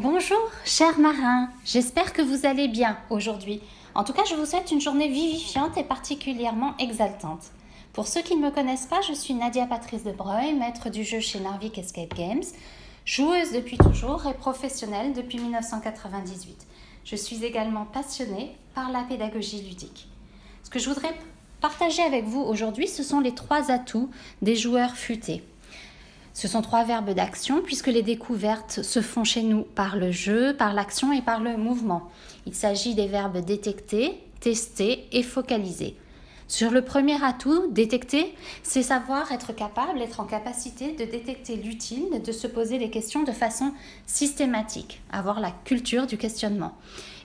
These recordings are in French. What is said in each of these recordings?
Bonjour, chers marins, j'espère que vous allez bien aujourd'hui. En tout cas, je vous souhaite une journée vivifiante et particulièrement exaltante. Pour ceux qui ne me connaissent pas, je suis Nadia Patrice de Breuil, maître du jeu chez Narvik Escape Games, joueuse depuis toujours et professionnelle depuis 1998. Je suis également passionnée par la pédagogie ludique. Ce que je voudrais partager avec vous aujourd'hui, ce sont les 3 atouts des joueurs futés. Ce sont 3 verbes d'action puisque les découvertes se font chez nous par le jeu, par l'action et par le mouvement. Il s'agit des verbes détecter, tester et focaliser. Sur le premier atout, détecter, c'est savoir être en capacité de détecter l'utile, de se poser des questions de façon systématique, avoir la culture du questionnement.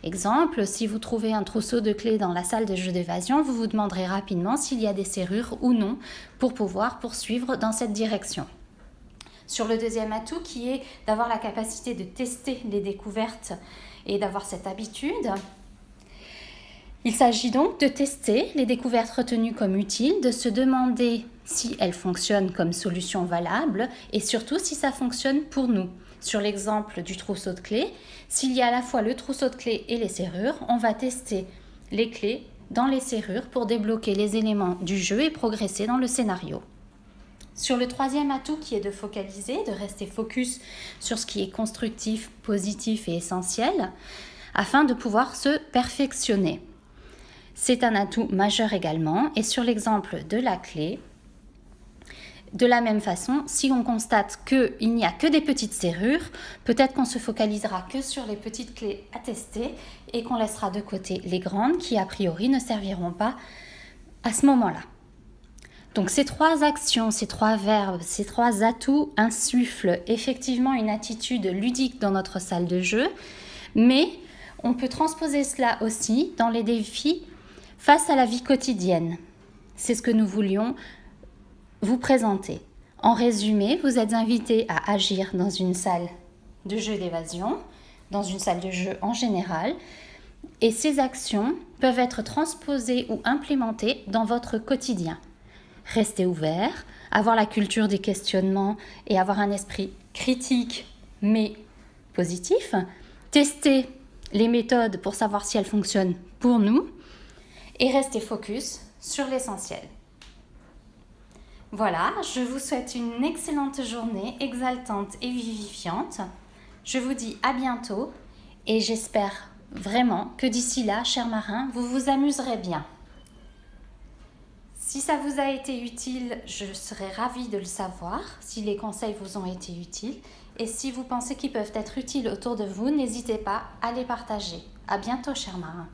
Exemple, si vous trouvez un trousseau de clés dans la salle de jeu d'évasion, vous vous demanderez rapidement s'il y a des serrures ou non pour pouvoir poursuivre dans cette direction. Sur le deuxième atout qui est d'avoir la capacité de tester les découvertes et d'avoir cette habitude, il s'agit donc de tester les découvertes retenues comme utiles, de se demander si elles fonctionnent comme solution valable et surtout si ça fonctionne pour nous. Sur l'exemple du trousseau de clés, s'il y a à la fois le trousseau de clés et les serrures, on va tester les clés dans les serrures pour débloquer les éléments du jeu et progresser dans le scénario. Sur le troisième atout qui est de focaliser, de rester focus sur ce qui est constructif, positif et essentiel, afin de pouvoir se perfectionner. C'est un atout majeur également, et sur l'exemple de la clé, de la même façon, si on constate qu'il n'y a que des petites serrures, peut-être qu'on se focalisera que sur les petites clés à tester et qu'on laissera de côté les grandes qui a priori ne serviront pas à ce moment-là. Donc ces 3 actions, ces 3 verbes, ces 3 atouts insufflent effectivement une attitude ludique dans notre salle de jeu, mais on peut transposer cela aussi dans les défis face à la vie quotidienne. C'est ce que nous voulions vous présenter. En résumé, vous êtes invités à agir dans une salle de jeu d'évasion, dans une salle de jeu en général, et ces actions peuvent être transposées ou implémentées dans votre quotidien. Rester ouvert, avoir la culture des questionnements et avoir un esprit critique mais positif. Tester les méthodes pour savoir si elles fonctionnent pour nous et rester focus sur l'essentiel. Voilà, je vous souhaite une excellente journée, exaltante et vivifiante. Je vous dis à bientôt et j'espère vraiment que d'ici là, chers marins, vous vous amuserez bien. Si ça vous a été utile, je serais ravie de le savoir, si les conseils vous ont été utiles. Et si vous pensez qu'ils peuvent être utiles autour de vous, n'hésitez pas à les partager. À bientôt, chers marins.